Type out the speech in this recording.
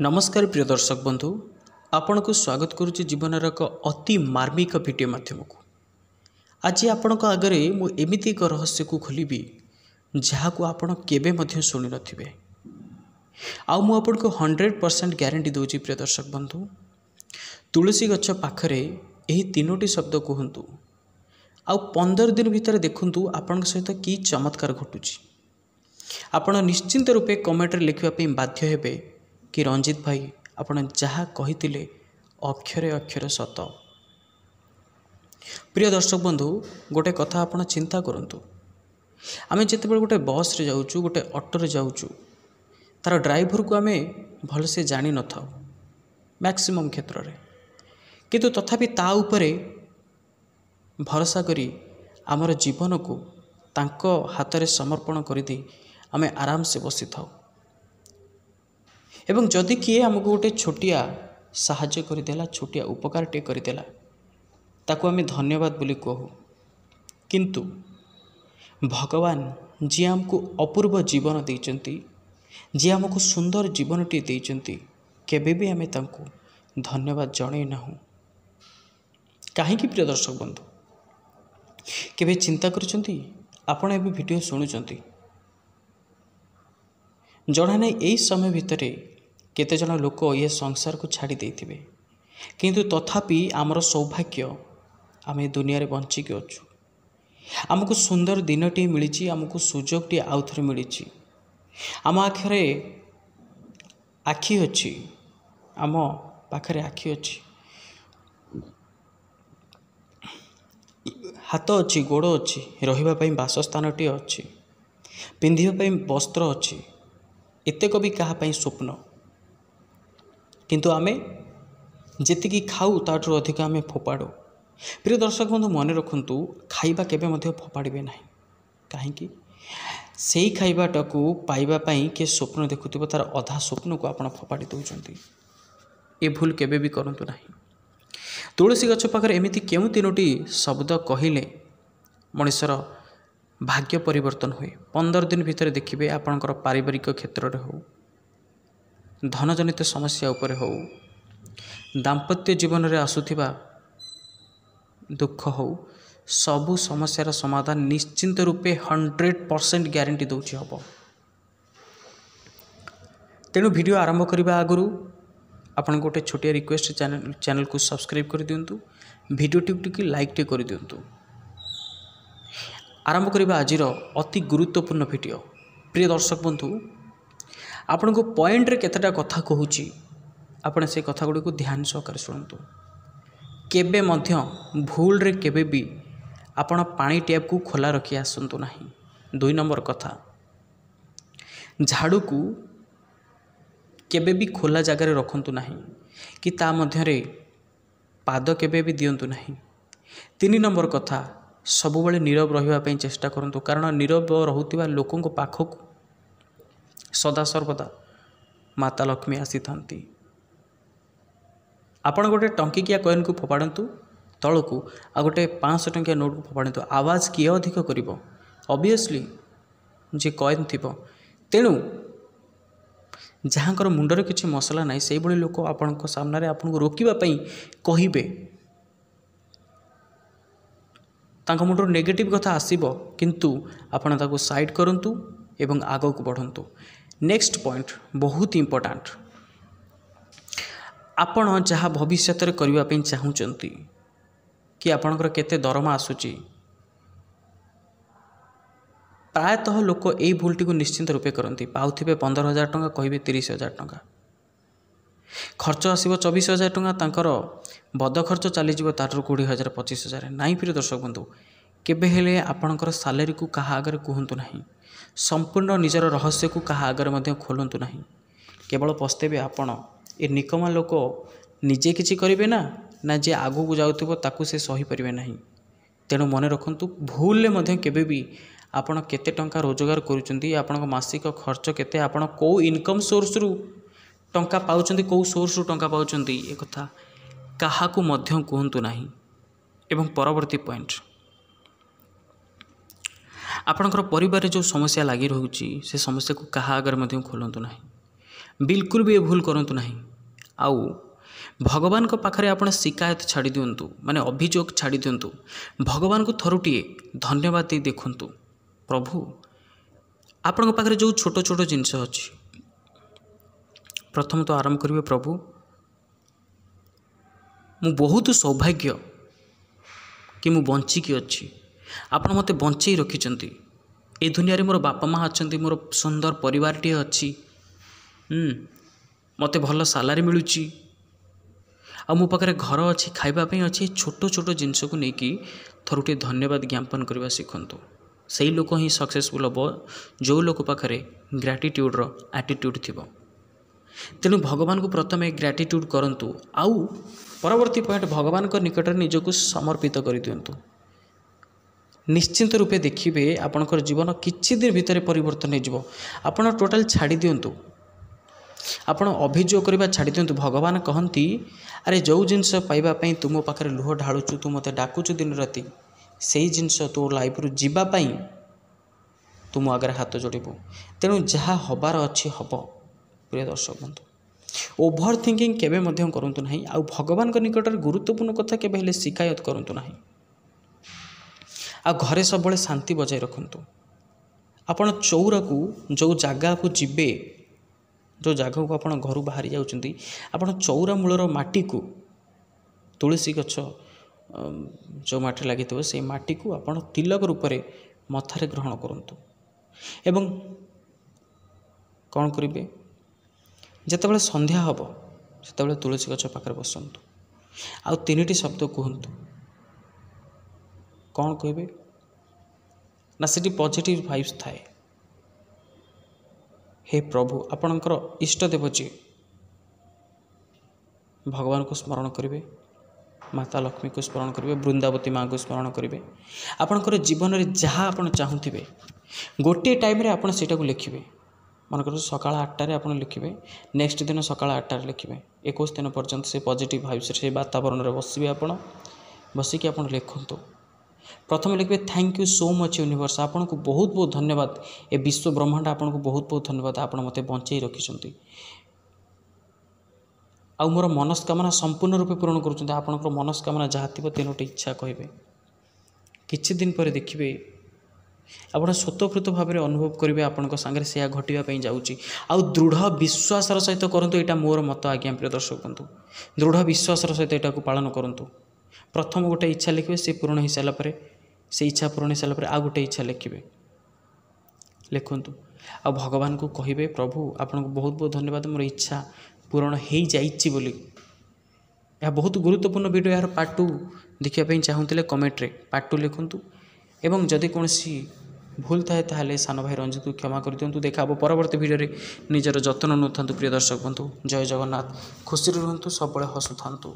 नमस्कार प्रिय दर्शक बंधु आपण को स्वागत करुच्ची जीवन एक अति मार्मिक भिडियो मध्यम को आज आपण आगे मुझे एक रहस्य को खोलि जहाँ को आपण केबे मध्य शुणी नथिबे आउ मु आपन को 100% ग्यारंटी दूची प्रिय दर्शक बंधु तुलसी गछ पाखरे एही तीनोटी शब्द कहतु आउ 15 दिन भितर देखु आपण सहित कि चमत्कार घटुची आपण निश्चिंत रूपे कमेंट लिखा बाध्य हेबे कि रंजित भाई आपण जहाँ कही अक्षरे अक्षर सत। प्रिय दर्शक बंधु गोटे कथा आपण चिंता करंतु आमे जिते गोटे बस रे जाऊँ गोटे ऑटो रे जाऊँ तार ड्राइवर को आमे भल से जानी न था मैक्सिमम क्षेत्र में किंतु तथापि ता उपरे भरोसा करी आमर जीवन को तांको हाथ में समर्पण कर दी आमे आराम से बसी था एवं जदि किए आमको गोटे छोटिया साहाଯ୍य करदेला छोटिया उपकार टे करदेला ताकू आमे धन्यवाद बोली कहू किंतु भगवान जी आमको अपूर्व जीवन देइचंती जी आमको सुंदर जीवन टी देइचंती केबे भी आमे तांको धन्यवाद जणे नाहु काहे कि प्रिय दर्शक बंधु केबे चिंता करचंती आपण एबे वीडियो सुनुचंती जणा नहीं यही समय भितर केते जन लोक ये संसार को छाड़ी देथिबे किंतु तथापि आमर सौभाग्य आमे दुनिया रे बंचिक अच्छु आमको सुंदर दिनटी मिली आमको सुजोगटी आउ थे मिली आम आखरे आखि अच्छी आम पाखरे आखि अच्छी हाथ अच्छी गोड़ अच्छी रहिबा पई बासस्थानटी अच्छी पिंधिबा पई वस्त्र अच्छी एतेक भी क्या स्वप्न किंतु आमे जेतिकी खाऊ ताठू अधिक आमे फोपाड़ू प्रिय दर्शक बंधु मन रखु खाइबा केबे मध्य फोपाड़े ना कहीं से खाइबाटा को पाइबापी किए स्वप्न देखुव तार अधा स्वप्न को आप फोपाड़ी दौरान ये भूल केबे भी करूँ ना तुलसी गछ पाखरे एमिति केउ तीनोटी शब्द कहले मनुष्यर भाग्य परिवर्तन हुए 15 दिन भितर देखिए आपणकर पारिवारिक क्षेत्र में हो धनजनित समस्या उपरे हो दाम्पत्य जीवन में आसुथिबा दुख हो सबु समस्यार समाधान निश्चिंत रूपे 100% ग्यारंटी दौची हम तेणु वीडियो आरंभ करने आगु आपन गोटे छोटिया रिक्वेस्ट चैनल को सब्सक्राइब कर दिंतु वीडियो टी लाइक टे कर दिंतु आरंभ करवा आज अति गुरुत्वपूर्ण वीडियो प्रिय दर्शक बंधु आपण को पॉइंट रे केतेटा कथा कहूची आपण से कथा गुडी को ध्यान सहकार सुनतु केबे मध्य भूल रे केबे भी आपण पानी टैप को खोला रखी आसंतु नाही 2 नंबर कथा झाड़ू को केबे भी खोला जगह रे रखंतु नाही कि ता मध्य रे पाद केबे भी दियंतु नाही 3 नंबर कथा सब बेले नीरव रहिबा चेष्टा करंतु कारण नीरव रहुतिबा लोकंको पाखक सदा सर्वदा माता लक्ष्मी आसी थांती आपण गोटे टंकिकिया कॉइन को फोपाड़तु तल को आ गोटे 500 टंकिया नोट को फोपाड़तु आवाज किए अधिक करिवो ऑब्वियसली जे कॉइन थिबो तेणु जहाँकर मुंडर किसी मसला ना से भली लोक आपण सामने आपन को रोकिबा पई कहिबे तांको मुंडर नेगेटिव कथा आसीबो किंतु आपण ताको साइड करंतु एवं आगो को बढ़ंतु नेक्स्ट पॉइंट बहुत इंपोर्टेंट आपण जहाँ भविष्य में करने चाहूँगी कि आपणकर केते दरमा आसूची प्रायतः लोक यही भूलटी को निश्चिंत रूपे करती पाउथिबे 15,000 टंका कहिबे 30,000 टंका खर्च आसीबो 24,000 टंका तांकर बद खर्च चलीजिवो तार 20,000 25,000 नाई प्रिय दर्शक बंधु केबे हेले आपणकर सैलरी को कहा आगे कहतु नहीं संपूर्ण निजर रहस्य को कहा आगे खोलतु नहीं केवल पस्तेबे आपण ए निकमा लोक निजे किछि करिवे ना जे आगू को जाउथिबो ताकू से सही परिवे नहीं तेणु मन रखंतु भूल ले केबे भी आपण केते टंका रोजगार करूचंती आपण मासिक खर्च केते आपण को इनकम सोर्स रु टंका पाउचंती को सोर्स रु टंका पाउचंती ए कथा काहा को मध्य कहतु नहीं एवं परवर्ती पॉइंट आपणकर परिवार जो समस्या लगी रोचे से समस्या को कहा आगे खोलतु ना बिल्कुल भी ये भूल करंतु नहीं। आउ भगवान को पाखरे आपण शिकायत छाड़ी दिंतु, माने अभियोग छाड़ी दिंतु। भगवान को थरुटिए धन्यवाद दे देखंतु, प्रभु आपण पाखरे जो छोट छोट जिनस अच्छी प्रथम तो आरंभ करेंगे, प्रभु मु बहुत सौभाग्य कि मु बंचिकी अच्छी, आपण मते बंचई रखिचंती। ए दुनिया रे मोर बापा माँ अच्छा, मोर सुंदर परिवारटी अच्छी, मते भल सालारी मिलुची, आ मो पाखरे घर अच्छी, खाइबा पे अच्छी। छोट छोट जिनस को लेकिन थरुटे धन्यवाद ज्ञापन करवा शिखंतु। से ही लोक ही सक्सेसफुल हम जो लोक पाखरे ग्राटिट्यूड्र एटीट्यूड थिबो। तेणु भगवान को प्रथम ग्राटिट्यूड करंतु, आउ परवर्ती पॉइंट भगवान को निकट निजको समर्पित कर दिंतु। निश्चिंत रूपे देखिए आपणकर जीवन किछि दिन भितर परिवर्तन हो। आपण टोटाल छाड़ी दिंतु, आपण अभियोग करबा छाड़ी दिंतु। भगवान कहती अरे जो जिनस पाइबापी तुम पाखे लुह ढालुचु, तू मत डाकुचु दिन राति, से जिनस तो लाइफ रु जीवाई तुम आगे हाथ जोड़बू। तेणु जहाँ हबार अच्छी हम। प्रिय दर्शक बंधु, ओभर थिंकिंग केबे मध्यम करंतु नहीं। आ भगवान के निकट गुरुत्वपूर्ण कथा केबे हेले शिकायत करंतु नहीं। आ घरे सब बड़े शांति बजाय रखंतु। आपण चौरा को जो जगह को जीवे, जो जगह को आपण घर बाहरी जाउछंती, आपण चौरा मूलर माटी को तुलसी गछ जो माटी लगी से माटी को आपण तिलक रूप में मथारे ग्रहण करंतु। एवं कौन करेंगे, जितेबाला संध्या हम से तुलसी गछ पाखे बसतु, आउ तीन शब्द कहतु। कौन कहे ना, से पॉजिटिव वाइब्स थाए। हे प्रभु, आपणकर इष्टदेव जी भगवान को स्मरण करेंगे, माता लक्ष्मी को स्मरण करेंगे, वृंदावती माँ को स्मरण करेंगे। आपणकर जीवन में जहाँ आप चाहूे गोटे टाइम आप लिखिए। मनकर सकाल 8टार आप लिखिए, नेक्स्ट दिन सकाल 8टार लिखिए, 21 दिन पर्यंत से पॉजिटिव वाइब्स से वातावरण में बसबे। आपण बसिक आप लिखु। प्रथम लिखिए thank you so much universe, आपन को बहुत बहुत धन्यवाद। ए विश्व ब्रह्मांड आपन को बहुत बहुत धन्यवाद, आपन मते बंचई रखिछंती। आ मोर मनस्कामना संपूर्ण रूपे पूरण करुछंती। आपनकर मनस्कामना जहाँ थी तीनोटी इच्छा कहे। किछि दिन पर देखिए आप स्वतःकृत भाव में अनुभव करेंगे आपण सागर से घटापी जाऊँगी। आउ दृढ़ विश्वासर सहित करूँ, यहाँ मोर मत आज्ञा। प्रिय दर्शक बंधु, दृढ़ विश्वासर सहित यहाँ पालन करूँ। प्रथम गोटे इच्छा लिखे, से पूरण हो सारापर, से इच्छा पूरण हो सारापर आ गोटे इच्छा लिखे, लिखु। आ भगवान को कहे प्रभु आपन को बहुत बहुत धन्यवाद, मोर इच्छा पूरण हो जाइए बोली। यह बहुत गुरुत्वपूर्ण वीडियो। यार पार्ट 2 देखिए चाहूले कमेंट रे पार्ट 2 लिखु। एवं जदि कौन भूल थाए ताहले सान भाई रंजित को क्षमा कर दिंतु। देखा परवर्ती वीडियो रे निजर जत्न नौथांतु। प्रिय दर्शक बंधु, जय जगन्नाथ। खुशी रुहंतु, सब हसुथांतु।